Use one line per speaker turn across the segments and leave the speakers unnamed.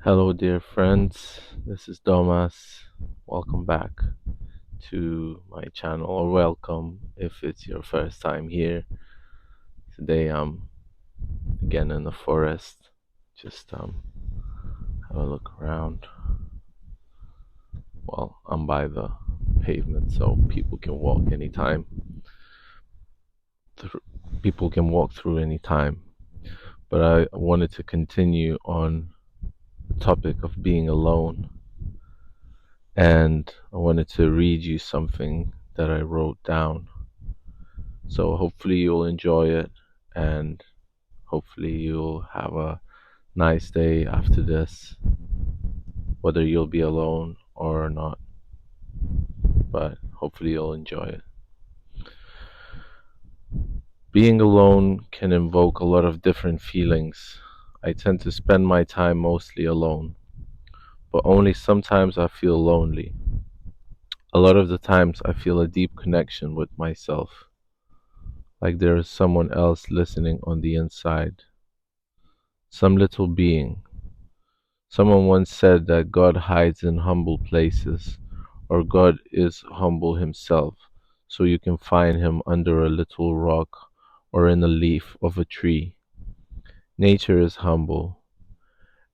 Hello, dear friends. This is Domas. Welcome back to my channel, or welcome if it's your first time here. Today I'm again in the forest. Just have a look around. Well, I'm by the pavement, so people can walk anytime. People can walk through anytime. But I wanted to continue on the topic of being alone, and I wanted to read you something that I wrote down. So hopefully you'll enjoy it, and hopefully you'll have a nice day after this, whether you'll be alone or not, but hopefully you'll enjoy it. Being alone can invoke a lot of different feelings. I tend to spend my time mostly alone, but only sometimes I feel lonely. A lot of the times I feel a deep connection with myself, like there is someone else listening on the inside, some little being. Someone once said that God hides in humble places, or God is humble himself, so you can find him under a little rock or in a leaf of a tree. Nature is humble,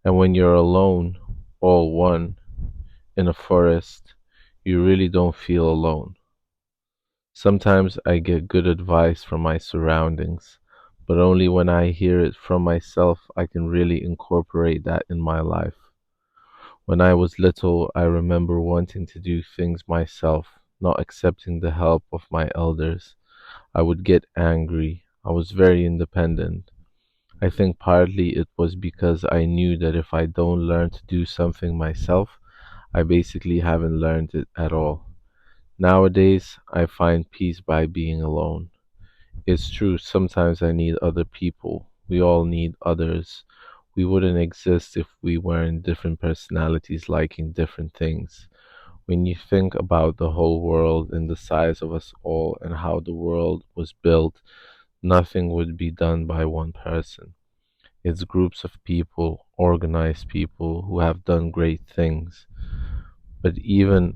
and when you're alone, all one, in a forest, you really don't feel alone. Sometimes I get good advice from my surroundings, but only when I hear it from myself I can really incorporate that in my life. When I was little, I remember wanting to do things myself, not accepting the help of my elders. I would get angry. I was very independent. I think partly it was because I knew that if I don't learn to do something myself, I basically haven't learned it at all. Nowadays, I find peace by being alone. It's true, sometimes I need other people. We all need others. We wouldn't exist if we weren't different personalities liking different things. When you think about the whole world and the size of us all and how the world was built, nothing would be done by one person. It's groups of people, organized people who have done great things. But even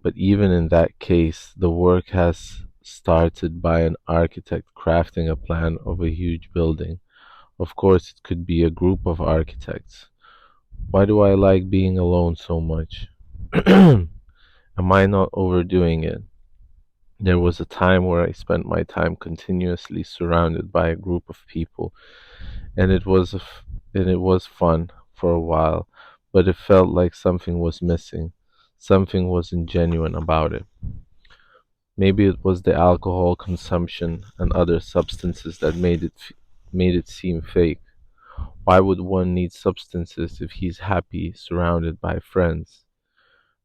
in that case, the work has started by an architect crafting a plan of a huge building. Of course, it could be a group of architects. Why do I like being alone so much? Am I not overdoing it? There was a time where I spent my time continuously surrounded by a group of people, and it was fun for a while, but it felt like something was missing. Something wasn't genuine about it. Maybe it was the alcohol consumption and other substances that made it seem fake. Why would one need substances if he's happy surrounded by friends?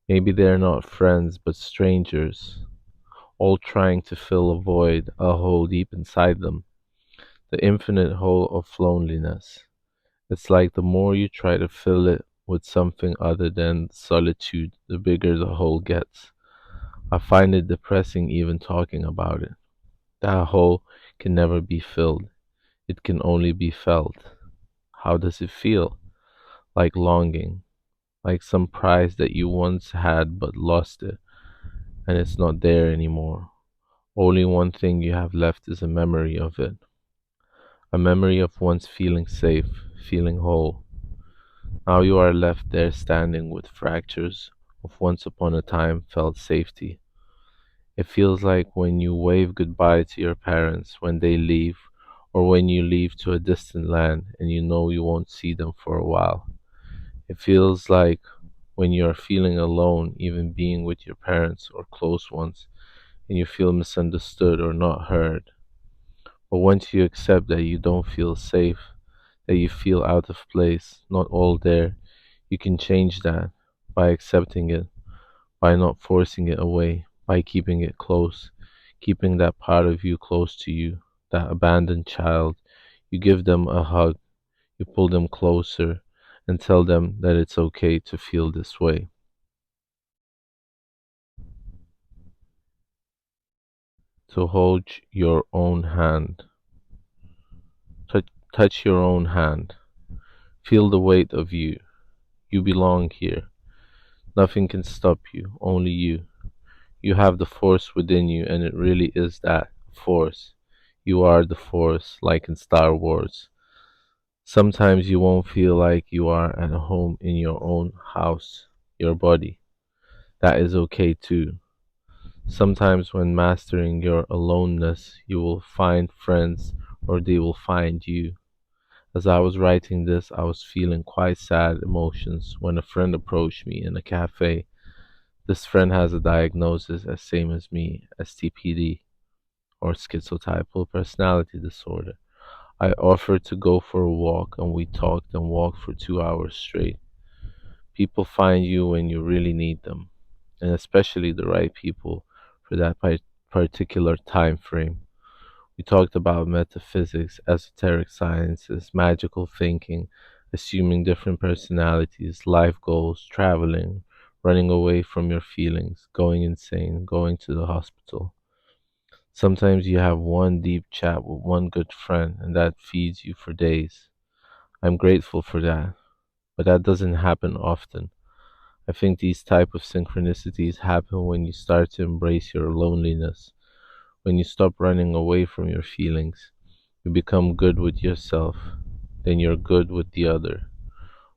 Maybe they're not friends but strangers, all trying to fill a void, a hole deep inside them, the infinite hole of loneliness. It's like the more you try to fill it with something other than solitude, the bigger the hole gets. I find it depressing even talking about it. That hole can never be filled, it can only be felt. How does it feel? Like longing, like some prize that you once had but lost it, and it's not there anymore. Only one thing you have left is a memory of it, a memory of once feeling safe, feeling whole. Now you are left there standing with fractures of once upon a time felt safety. It feels like when you wave goodbye to your parents when they leave, or when you leave to a distant land and you know you won't see them for a while. It feels like when you are feeling alone, even being with your parents or close ones, and you feel misunderstood or not heard. But once you accept that you don't feel safe, that you feel out of place, not all there, you can change that by accepting it, by not forcing it away, by keeping it close, keeping that part of you close to you, that abandoned child. You give them a hug, you pull them closer, and tell them that it's okay to feel this way. To hold your own hand. Touch your own hand. Feel the weight of you. You belong here. Nothing can stop you, only you. You have the force within you, and it really is that force. You are the force, like in Star Wars. Sometimes you won't feel like you are at home in your own house, your body. That is okay too. Sometimes, when mastering your aloneness, you will find friends or they will find you. As I was writing this, I was feeling quite sad emotions when a friend approached me in a cafe. This friend has a diagnosis as same as me, stpd, or schizotypal personality disorder. I offered to go for a walk, and we talked and walked for 2 hours straight. People find you when you really need them, and especially the right people for that particular time frame. We talked about metaphysics, esoteric sciences, magical thinking, assuming different personalities, life goals, traveling, running away from your feelings, going insane, going to the hospital. Sometimes you have one deep chat with one good friend, and that feeds you for days. I'm grateful for that, but that doesn't happen often. I think these type of synchronicities happen when you start to embrace your loneliness, when you stop running away from your feelings. You become good with yourself, then you're good with the other.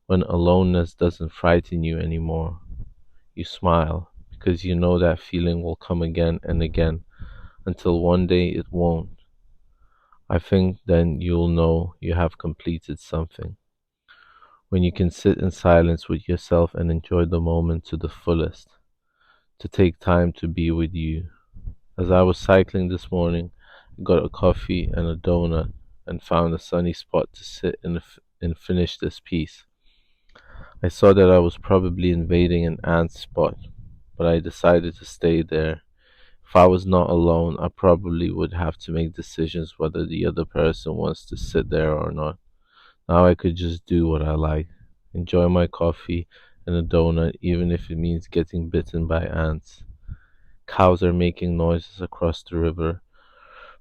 When aloneness doesn't frighten you anymore, you smile because you know that feeling will come again and again until one day it won't. I think then you'll know you have completed something. When you can sit in silence with yourself and enjoy the moment to the fullest, to take time to be with you. As I was cycling this morning, I got a coffee and a donut and found a sunny spot to sit and finish this piece. I saw that I was probably invading an ant's spot, but I decided to stay there. If I was not alone, I probably would have to make decisions whether the other person wants to sit there or not. Now I could just do what I like, enjoy my coffee and a donut, even if it means getting bitten by ants. Cows are making noises across the river.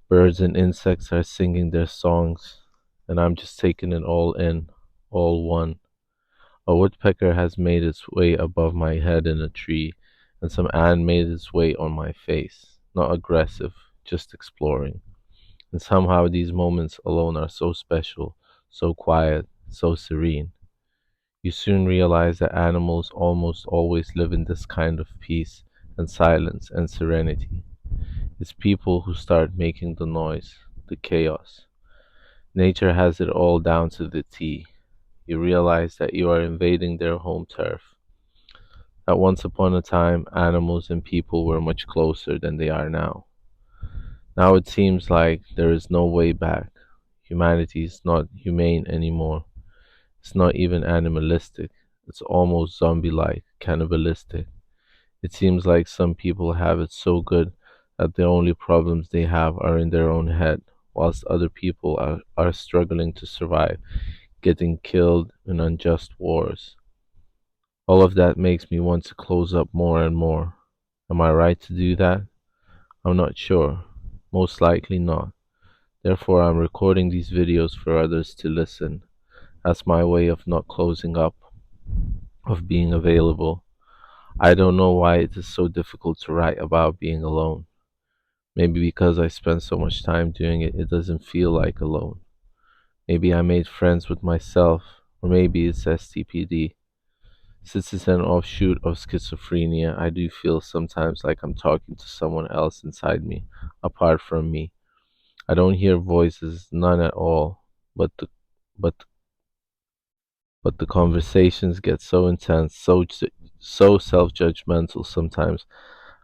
Birds and insects are singing their songs, and I'm just taking it all in, all one. A woodpecker has made its way above my head in a tree, and some ant made its way on my face. Not aggressive, just exploring. And somehow these moments alone are so special, so quiet, so serene. You soon realize that animals almost always live in this kind of peace and silence and serenity. It's people who start making the noise, the chaos. Nature has it all down to the T. You realize that you are invading their home turf. That once upon a time, animals and people were much closer than they are now. Now it seems like there is no way back. Humanity is not humane anymore. It's not even animalistic. It's almost zombie like, cannibalistic. It seems like some people have it so good that the only problems they have are in their own head, whilst other people are struggling to survive, getting killed in unjust wars. All of that makes me want to close up more and more. Am I right to do that? I'm not sure. Most likely not. Therefore, I'm recording these videos for others to listen. That's my way of not closing up, of being available. I don't know why it is so difficult to write about being alone. Maybe because I spend so much time doing it, it doesn't feel like alone. Maybe I made friends with myself, or maybe it's STPD. Since it's an offshoot of schizophrenia, I do feel sometimes like I'm talking to someone else inside me, apart from me. I don't hear voices, none at all, but the but but the conversations get so intense, so self-judgmental sometimes.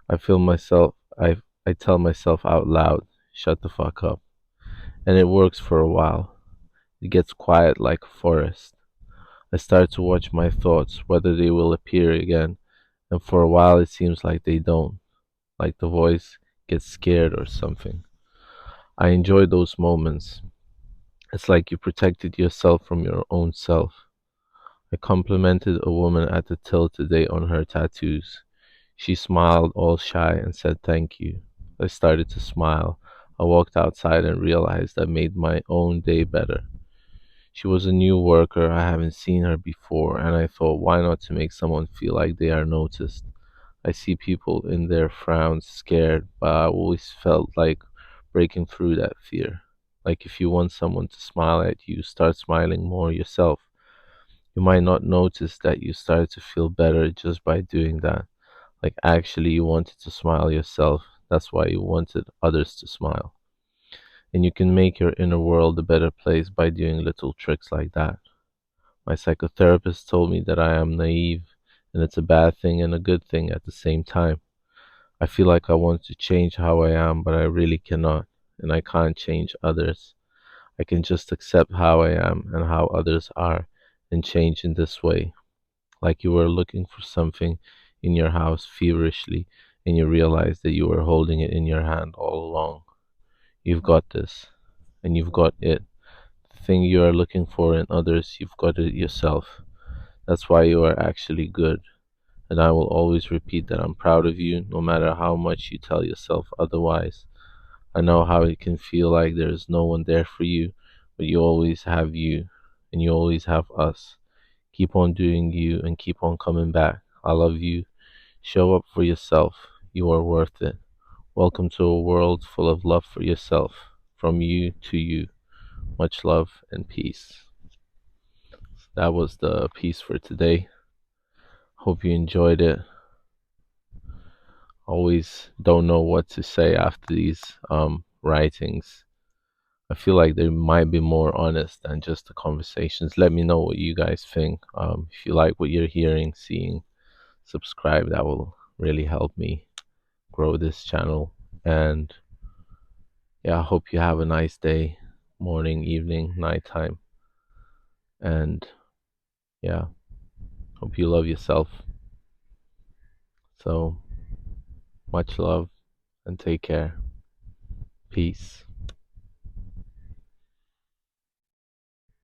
I feel myself I tell myself out loud, shut the fuck up. And it works for a while. It gets quiet like a forest. I start to watch my thoughts, whether they will appear again, and for a while it seems like they don't, like the voice gets scared or something. I enjoy those moments. It's like you protected yourself from your own self. I complimented a woman at the till today on her tattoos. She smiled all shy and said thank you. I started to smile. I walked outside and realized I made my own day better. She was a new worker. I haven't seen her before, and I thought, why not to make someone feel like they are noticed? I see people in their frowns scared, but I always felt like breaking through that fear. Like if you want someone to smile at you, start smiling more yourself. You might not notice that you started to feel better just by doing that. Like actually you wanted to smile yourself. That's why you wanted others to smile. And you can make your inner world a better place by doing little tricks like that. My psychotherapist told me that I am naive, and it's a bad thing and a good thing at the same time. I feel like I want to change how I am, but I really cannot, and I can't change others. I can just accept how I am and how others are and change in this way. Like you were looking for something in your house feverishly and you realize that you were holding it in your hand all along. You've got this, and you've got it. The thing you are looking for in others, you've got it yourself. That's why you are actually good. And I will always repeat that I'm proud of you, no matter how much you tell yourself otherwise. I know how it can feel like there is no one there for you, but you always have you, and you always have us. Keep on doing you and keep on coming back. I love you. Show up for yourself. You are worth it. Welcome to a world full of love for yourself. From you to you. Much love and peace. That was the piece for today. Hope you enjoyed it. Always don't know what to say after these writings. I feel like they might be more honest than just the conversations. Let me know what you guys think. If you like what you're hearing, seeing, subscribe. That will really help me grow this channel. And yeah, I hope you have a nice day, morning, evening, nighttime. And yeah, hope you love yourself. So much love and take care. Peace.